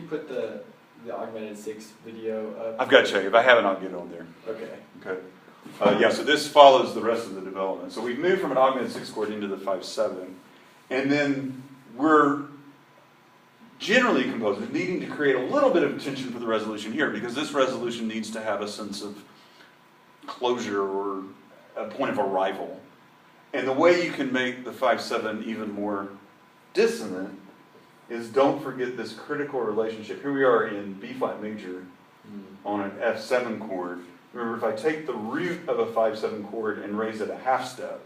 put the augmented 6 video up? I've got to show you. If I haven't, I'll get on there. Okay. Okay. Yeah, so this follows the rest of the development. So we've moved from an augmented 6 chord into the 5/7, and then we're generally composers needing to create a little bit of tension for the resolution here, because this resolution needs to have a sense of closure or a point of arrival. And the way you can make the 5/7 even more dissonant is, don't forget this critical relationship. Here we are in B flat major on an F7 chord. Remember, if I take the root of a 5/7 chord and raise it a half step,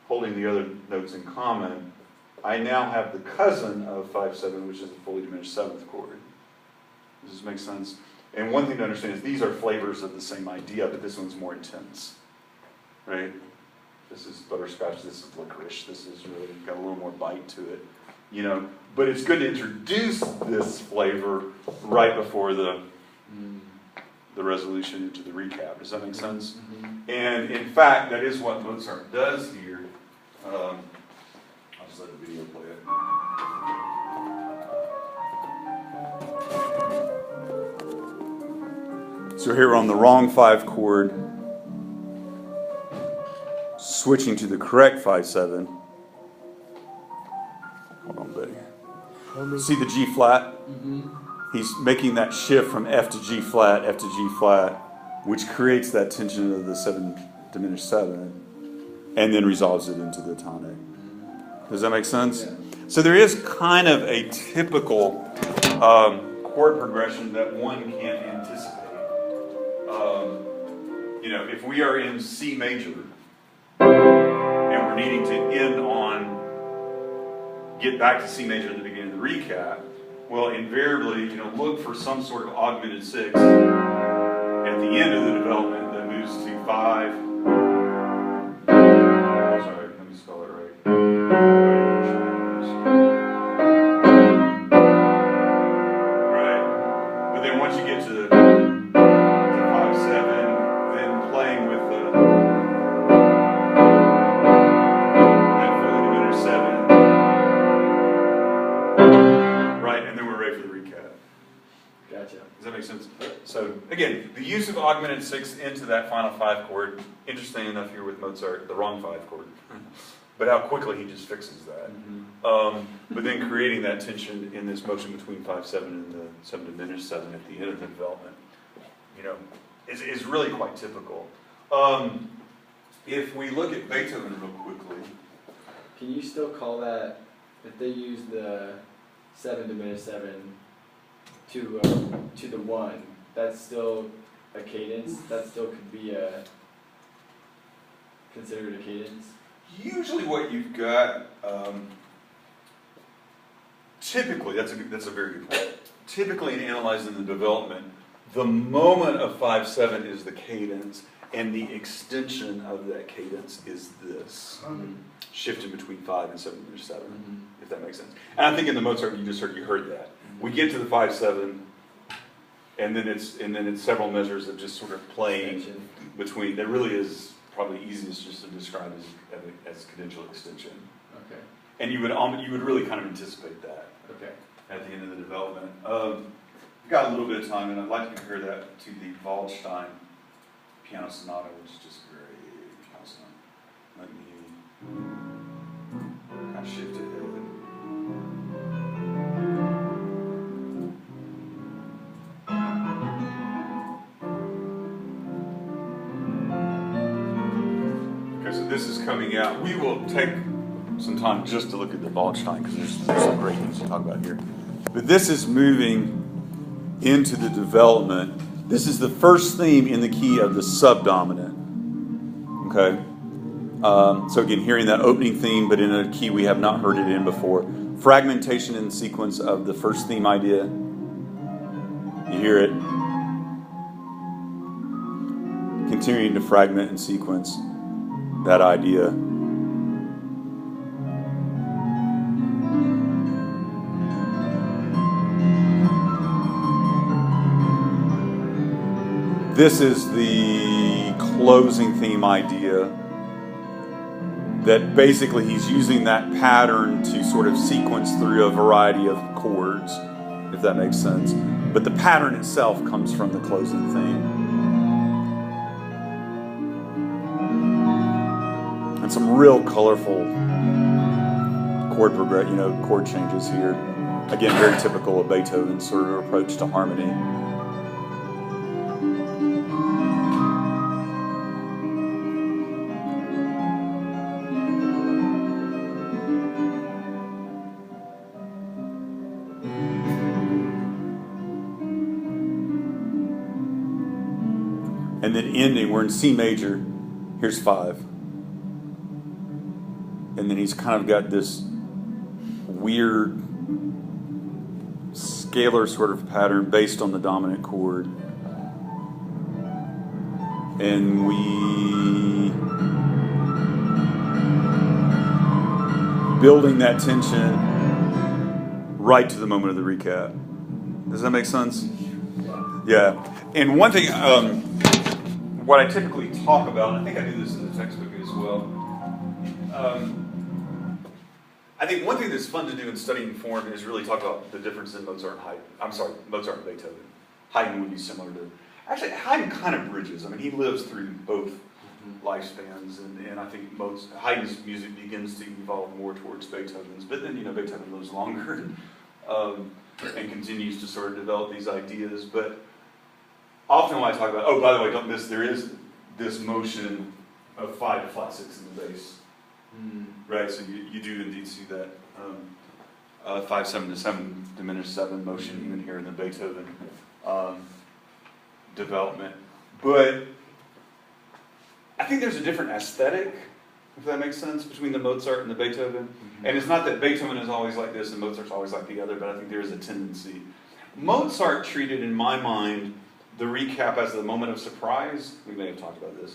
holding the other notes in common, I now have the cousin of 5/7, which is a fully diminished 7th chord. Does this make sense? And one thing to understand is these are flavors of the same idea, but this one's more intense, right? This is butterscotch, this is licorice, this is really got a little more bite to it, you know. But it's good to introduce this flavor right before the resolution into the recap. Does that make sense? And in fact, that is what Mozart does here. I'll just let the video play it. So here we're on the wrong 5 chord, switching to the correct 5/7. Hold on, buddy. See the G flat? He's making that shift from F to G flat, which creates that tension of the 7 diminished 7, and then resolves it into the tonic. Does that make sense? Yeah. So there is kind of a typical chord progression that one can't anticipate. You know, if we are in C major and we're needing to get back to C major at the beginning of the recap, well, invariably, you know, look for some sort of augmented 6 at the end of the development that moves to 5. Sorry, let me spell it right. Right. But then once you get to 5/7, then playing with that fully diminished 7. Right, and then we're ready for the recap. Gotcha. Does that make sense? So again, the use of augmented 6 into that final 5 chord, interesting enough here with Mozart, the wrong 5 chord. But how quickly he just fixes that. But then creating that tension in this motion between 5/7 and the 7 diminished 7 at the end of the development, you know, is really quite typical. If we look at Beethoven real quickly. Can you still call that, if they use the 7 diminished 7 to the 1, that's still a cadence? That still could be considered a cadence? Usually what you've got, typically, that's a very good point. Typically in analyzing the development, the moment of 5/7 is the cadence, and the extension of that cadence is this. Shifting between 5 and 7 diminished 7, if that makes sense. And I think in the Mozart you heard that. We get to the 5/7, and then it's several measures of just sort of playing between. That really is probably easiest just to describe as cadential extension. Okay. And you would really kind of anticipate that. Okay. At the end of the development. We've got a little bit of time, and I'd like to compare that to the Waldstein piano sonata, which is just great piano sonata. Let me kind of shift it. Okay, so this is coming out. We will take some time just to look at the Waldstein because there's some great things to talk about here. But this is moving into the development. This is the first theme in the key of the subdominant. Okay? So again, hearing that opening theme, but in a key we have not heard it in before. Fragmentation in sequence of the first theme idea. You hear it. Continuing to fragment in sequence that idea. This is the closing theme idea. that basically he's using that pattern to sort of sequence through a variety of chords, if that makes sense. But the pattern itself comes from the closing theme. And some real colorful chord changes here. Again, very typical of Beethoven's sort of approach to harmony. And then ending, we're in C major. Here's 5. And then he's kind of got this weird scalar sort of pattern based on the dominant chord. And we building that tension right to the moment of the recap. Does that make sense? Yeah. And one thing, what I typically talk about, I think I do this in the textbook as well. I think one thing that's fun to do in studying form is really talk about the difference in Mozart and Haydn. I'm sorry, Mozart and Beethoven. Haydn would be similar to... Actually, Haydn kind of bridges. I mean, he lives through both lifespans, and I think Haydn's music begins to evolve more towards Beethoven's. But then, Beethoven lives longer and continues to sort of develop these ideas. But often when I talk about, oh, by the way, don't miss, there is this motion of 5 to flat 6 in the bass. Right, so you do indeed see that 5/7 to 7 diminished 7 motion even here in the Beethoven development. But I think there's a different aesthetic, if that makes sense, between the Mozart and the Beethoven. And it's not that Beethoven is always like this and Mozart's always like the other, but I think there is a tendency. Mozart treated, in my mind, the recap as the moment of surprise. We may have talked about this.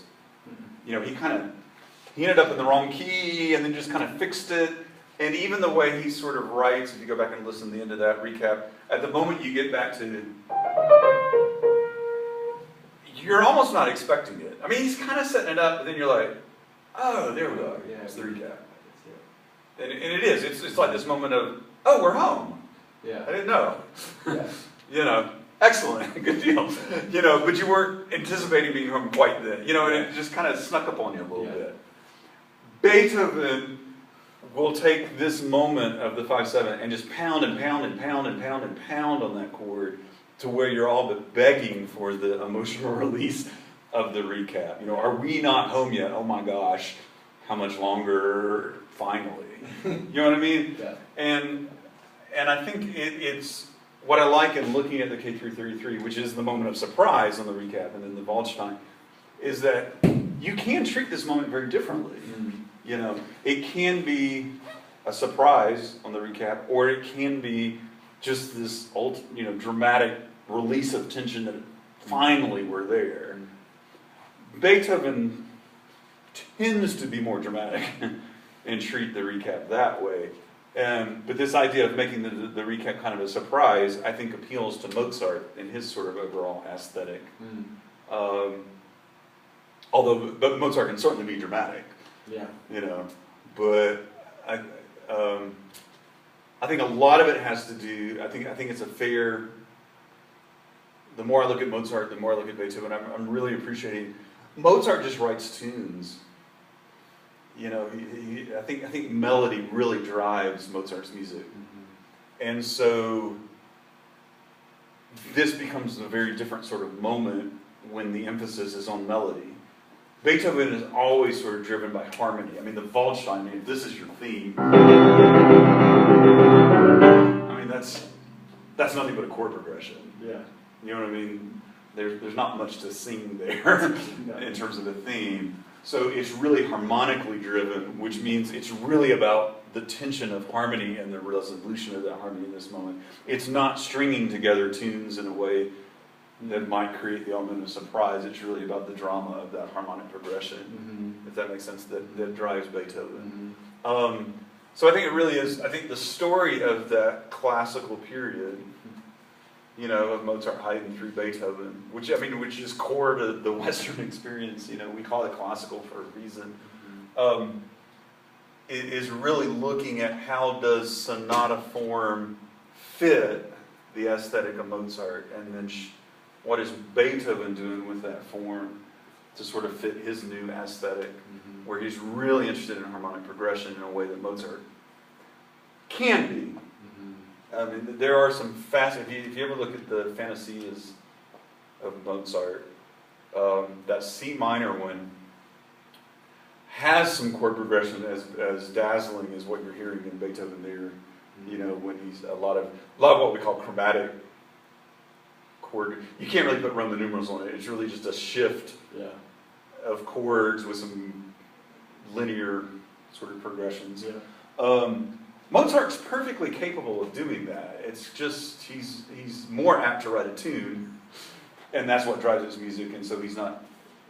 He ended up in the wrong key and then just kind of fixed it. And even the way he sort of writes, if you go back and listen to the end of that recap, at the moment you get back to, you're almost not expecting it. I mean, he's kind of setting it up, but then you're like, oh, there we go. Yeah, it's the recap. And it is. It's like this moment of, oh, we're home. Yeah. I didn't know. Yeah. Excellent, good deal. But you weren't anticipating being home quite then. And it just kind of snuck up on you a little bit. Beethoven will take this moment of the 5/7 and just pound and pound and pound and pound and pound on that chord to where you're all but begging for the emotional release of the recap. Are we not home yet? Oh my gosh, how much longer? Finally. You know what I mean? Yeah. And I think it's what I like in looking at the K333, which is the moment of surprise on the recap and then the Waldstein, is that you can treat this moment very differently. It can be a surprise on the recap, or it can be just this dramatic release of tension that finally we're there. Beethoven tends to be more dramatic and treat the recap that way. But this idea of making the recap kind of a surprise, I think, appeals to Mozart and his sort of overall aesthetic. But Mozart can certainly be dramatic. Yeah. But I think a lot of it has to do. I think it's a fair. The more I look at Mozart, the more I look at Beethoven, I'm really appreciating. Mozart just writes tunes. I think melody really drives Mozart's music, and so this becomes a very different sort of moment when the emphasis is on melody. Beethoven is always sort of driven by harmony. I mean, the Waldstein, if this is your theme, I mean, that's nothing but a chord progression. Yeah. You know what I mean? There's not much to sing there in terms of a theme. So it's really harmonically driven, which means it's really about the tension of harmony and the resolution of that harmony in this moment. It's not stringing together tunes in a way that might create the element of surprise. It's really about the drama of that harmonic progression, if that makes sense, that drives Beethoven. So I think it really is, I think the story of that classical period, of Mozart, Haydn through Beethoven, which is core to the Western experience. We call it classical for a reason. is really looking at how does sonata form fit the aesthetic of Mozart, and then what is Beethoven doing with that form to sort of fit his new aesthetic, where he's really interested in harmonic progression in a way that Mozart can be. I mean, there are some fascinating, if you ever look at the Fantasias of Mozart, that C minor one has some chord progression as dazzling as what you're hearing in Beethoven there. You know, when he's a lot of what we call chromatic chord. You can't really put Roman numerals on it. It's really just a shift of chords with some linear sort of progressions. Mozart's perfectly capable of doing that. It's just he's more apt to write a tune, and that's what drives his music. And so he's not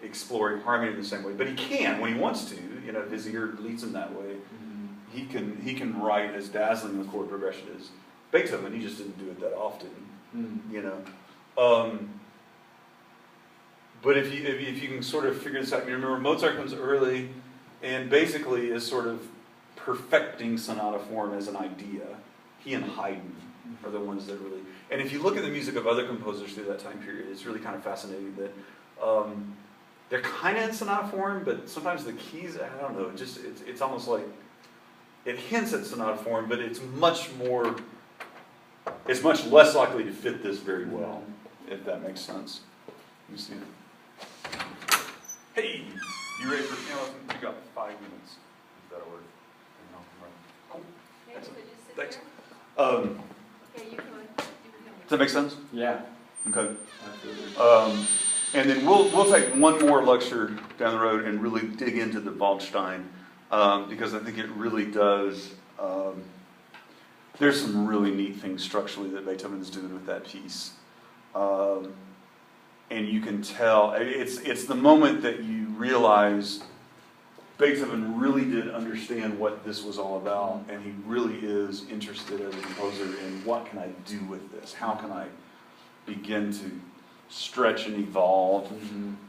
exploring harmony in the same way, but he can when he wants to. You know, if his ear leads him that way, he can write as dazzling the chord progression as Beethoven. He just didn't do it that often. You know, but if you can sort of figure this out, you remember Mozart comes early, and basically is sort of perfecting sonata form as an idea. He and Haydn are the ones that really, and if you look at the music of other composers through that time period, it's really kind of fascinating that they're kind of in sonata form, but sometimes the keys, I don't know, it's almost like, it hints at sonata form, but it's much less likely to fit this very well, if that makes sense. You see it? Hey, you ready for piano? You got 5 minutes, if that'll work. Cool. Thanks. Yeah, you can. Does that make sense? Yeah. Okay. Absolutely. And then we'll take one more lecture down the road and really dig into the Waldstein, because I think it really does. There's some really neat things structurally that Beethoven is doing with that piece, and you can tell it's the moment that you realize Beethoven really did understand what this was all about, and he really is interested as a composer in what can I do with this? How can I begin to stretch and evolve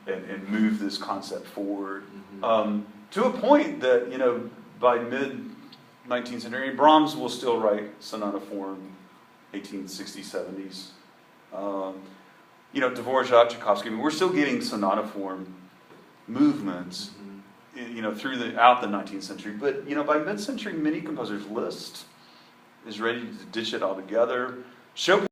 and move this concept forward to a point that, you know, by mid-19th century, Brahms will still write sonata form, 1860s, 70s. You know, Dvorak, Tchaikovsky, I mean, we're still getting sonata form movements, you know, throughout the 19th century. But, you know, by mid-century, many composers' Liszt is ready to ditch it altogether. Chopin